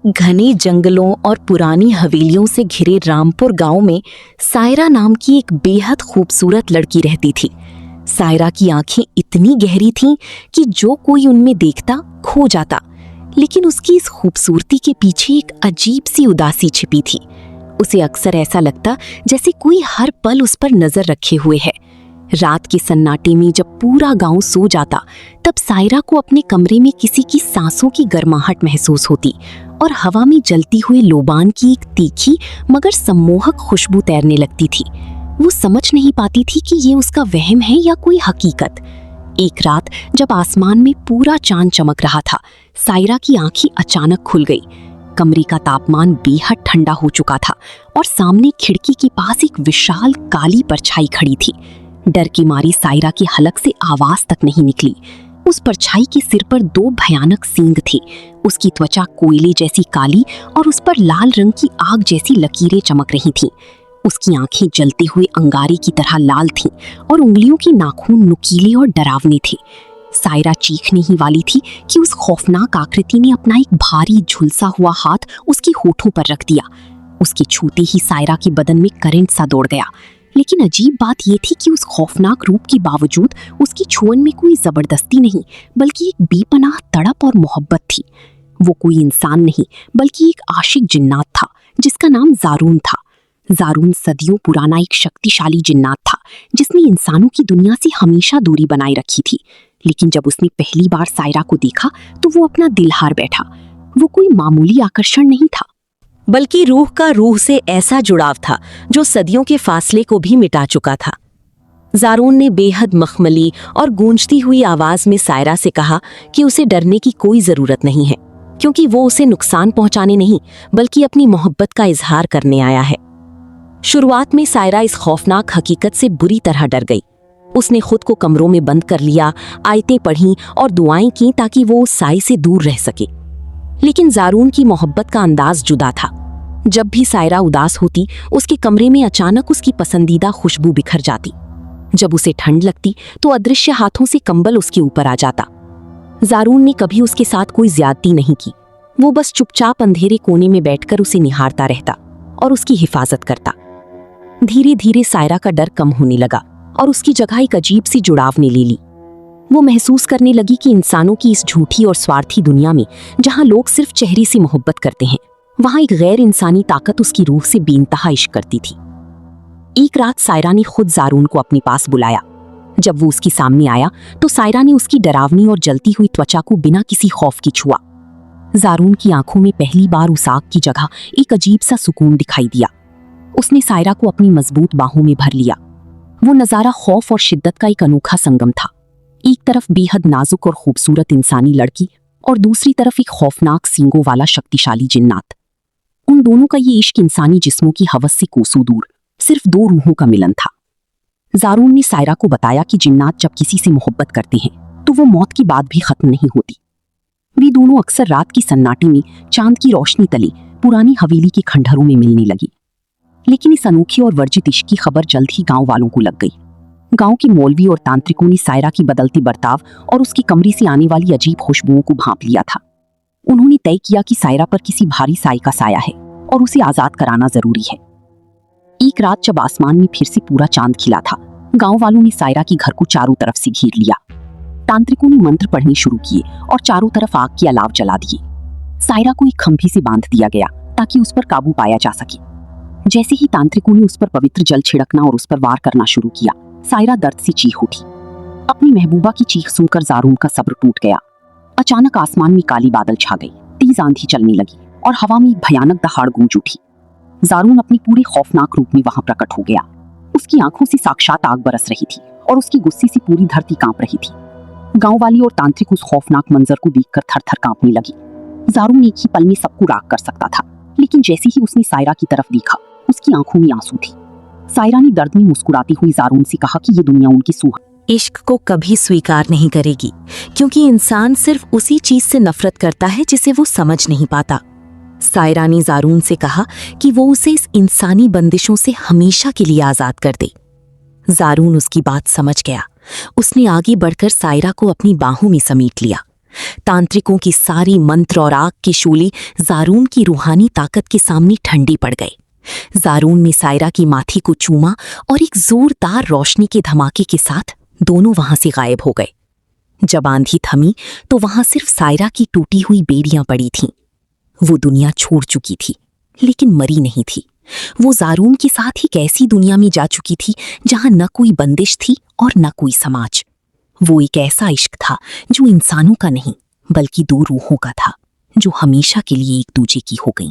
घने जंगलों और पुरानी हवेलियों से घिरे रामपुर गांव में सायरा नाम की एक बेहद खूबसूरत लड़की रहती थी। सायरा की आंखें इतनी गहरी थीं कि जो कोई उनमें देखता खो जाता, लेकिन उसकी इस खूबसूरती के पीछे एक अजीब सी उदासी छिपी थी। उसे अक्सर ऐसा लगता जैसे कोई हर पल उस पर नजर रखे हुए है। रात के सन्नाटे में जब पूरा गांव सो जाता, तब सायरा को अपने कमरे में किसी की सांसों की गर्माहट महसूस होती और हवा में जलती हुई लोबान की एक तीखी मगर सम्मोहक खुशबू तैरने लगती थी। वो समझ नहीं पाती थी कि ये उसका वहम है या कोई हकीकत। एक रात जब आसमान में पूरा चांद चमक रहा था, सायरा की आंखें अचानक खुल गई। कमरे का तापमान बेहद ठंडा हो चुका था और सामने खिड़की के पास एक विशाल काली परछाई खड़ी थी। डर की मारी सायरा की हलक से आवाज तक नहीं निकली। उस परछाई के सिर पर 2 भयानक सींग थे। उसकी त्वचा कोयले जैसी काली और उस पर लाल रंग की आग जैसी लकीरें चमक रही थीं। उसकी आंखें जलते हुए अंगारे की तरह लाल थीं और उंगलियों के नाखून नुकीले और डरावने थे। सायरा चीखने ही वाली थी कि उस खौफनाक आकृति ने अपना एक भारी झुलसा हुआ हाथ उसके होठों पर रख दिया। उसके छूते ही सायरा के बदन में करंट सा दौड़ गया। लेकिन अजीब बात यह थी कि उस खौफनाक रूप के बावजूद उसकी छुअन में कोई जबरदस्ती नहीं, बल्कि एक बेपनाह तड़प और मोहब्बत थी। वो कोई इंसान नहीं, बल्कि एक आशिक जिन्नात था जिसका नाम ज़ारून था। ज़ारून सदियों पुराना एक शक्तिशाली जिन्नात था जिसने इंसानों की दुनिया से हमेशा दूरी बनाए रखी थी। लेकिन जब उसने पहली बार सायरा को देखा तो वो अपना दिल हार बैठा। वो कोई मामूली आकर्षण नहीं था, बल्कि रूह का रूह से ऐसा जुड़ाव था जो सदियों के फासले को भी मिटा चुका था। ज़ारून ने बेहद मखमली और गूंजती हुई आवाज में सायरा से कहा कि उसे डरने की कोई जरूरत नहीं है, क्योंकि वो उसे नुकसान पहुंचाने नहीं बल्कि अपनी मोहब्बत का इजहार करने आया है। शुरुआत में सायरा इस खौफनाक हकीकत से बुरी तरह डर गई। उसने खुद को कमरों में बंद कर लिया, आयतें पढ़ीं और दुआएं की ताकि वो उस साई से दूर रह सके। लेकिन ज़ारून की मोहब्बत का अंदाज जुदा था। जब भी सायरा उदास होती, उसके कमरे में अचानक उसकी पसंदीदा खुशबू बिखर जाती। जब उसे ठंड लगती तो अदृश्य हाथों से कंबल उसके ऊपर आ जाता। ज़ारून ने कभी उसके साथ कोई ज्यादती नहीं की। वो बस चुपचाप अंधेरे कोने में बैठकर उसे निहारता रहता और उसकी हिफाजत करता। धीरे धीरे सायरा का डर कम होने लगा और उसकी जगह एक अजीब सी जुड़ाव ने ले ली। वो महसूस करने लगी कि इंसानों की इस झूठी और स्वार्थी दुनिया में, जहां लोग सिर्फ चेहरे से मोहब्बत करते हैं, वहां एक गैर इंसानी ताकत उसकी रूह से बेइंतहा इश्क करती थी। एक रात सायरा ने खुद ज़ारून को अपने पास बुलाया। जब वो उसके सामने आया तो सायरा ने उसकी डरावनी और जलती हुई त्वचा को बिना किसी खौफ की छुआ। ज़ारून की आंखों में पहली बार उस आग की जगह एक अजीब सा सुकून दिखाई दिया। उसने सायरा को अपनी मजबूत बाहों में भर लिया। वो नजारा खौफ और शिद्दत का एक अनोखा संगम था। एक तरफ बेहद नाजुक और खूबसूरत इंसानी लड़की और दूसरी तरफ एक खौफनाक सींगों वाला शक्तिशाली जिन्नात। उन दोनों का ये इश्क इंसानी जिस्मों की हवस से कोसों दूर सिर्फ 2 रूहों का मिलन था। ज़ारून ने सायरा को बताया कि जिन्नात जब किसी से मोहब्बत करते हैं तो वो मौत के बाद भी खत्म नहीं होती। वे दोनों अक्सर रात की सन्नाटे में चांद की रोशनी तले पुरानी हवेली के खंडहरों में मिलने लगी। लेकिन इस अनोखे और वर्जित इश्क की खबर जल्द ही गांव वालों को लग गई। गांव के मौलवी और तांत्रिकों ने सायरा की बदलती बर्ताव और उसके कमरे से आने वाली अजीब खुशबुओं को भांप लिया था। उन्होंने तय किया कि सायरा पर किसी भारी साई का साया है और उसे आजाद कराना जरूरी है। एक रात जब आसमान में फिर से पूरा चांद खिला था, गांव वालों ने सायरा के घर को चारों तरफ से घेर लिया। तांत्रिकों ने मंत्र पढ़ने शुरू किए और चारों तरफ आग के अलाव जला दिए। सायरा को एक खंभे से बांध दिया गया ताकि उस पर काबू पाया जा सके। जैसे ही तांत्रिकों ने उस पर पवित्र जल छिड़कना और उस पर वार करना शुरू किया, सायरा दर्द से चीख उठी। अपनी महबूबा की चीख सुनकर ज़ारून का सब्र टूट गया। अचानक आसमान में काली बादल छा गई, तेज आंधी चलने लगी और हवा में एक भयानक दहाड़ गूंज उठी। ज़ारून अपने पूरे खौफनाक रूप में वहां प्रकट हो गया। उसकी आंखों से साक्षात आग बरस रही थी और उसके गुस्से से पूरी धरती कांप रही थी। गांव वाले और तांत्रिक उस खौफनाक मंजर को देखकर थर-थर कांपने लगी। ज़ारून एक ही पल में सबको राख कर सकता था, लेकिन जैसे ही उसने सायरा की तरफ देखा, उसकी आंखों में आंसू थी। सायरा ने दर्द में मुस्कुराती हुई ज़ारून से कहा कि ये दुनिया उनकी इश्क को कभी स्वीकार नहीं करेगी, क्योंकि इंसान सिर्फ उसी चीज से नफरत करता है जिसे वो समझ नहीं पाता। सायरा ने ज़ारून से कहा कि वो उसे इस इंसानी बंदिशों से हमेशा के लिए आजाद कर दे। ज़ारून उसकी बात समझ गया। उसने आगे बढ़कर सायरा को अपनी बाहों में समेट लिया। तांत्रिकों की सारी मंत्र और आग की शूली जारून की रूहानी ताकत के सामने ठंडी पड़ गई। जारून ने सायरा की माथी को चूमा और एक जोरदार रोशनी के धमाके के साथ दोनों वहां से गायब हो गए। जब आंधी थमी तो वहां सिर्फ सायरा की टूटी हुई बेड़ियां पड़ी थीं। वो दुनिया छोड़ चुकी थी, लेकिन मरी नहीं थी। वो जारून के साथ ही एक ऐसी दुनिया में जा चुकी थी जहां न कोई बंदिश थी और न कोई समाज। वो एक ऐसा इश्क था जो इंसानों का नहीं बल्कि दो रूहों का था, जो हमेशा के लिए एक दूजे की हो गईं।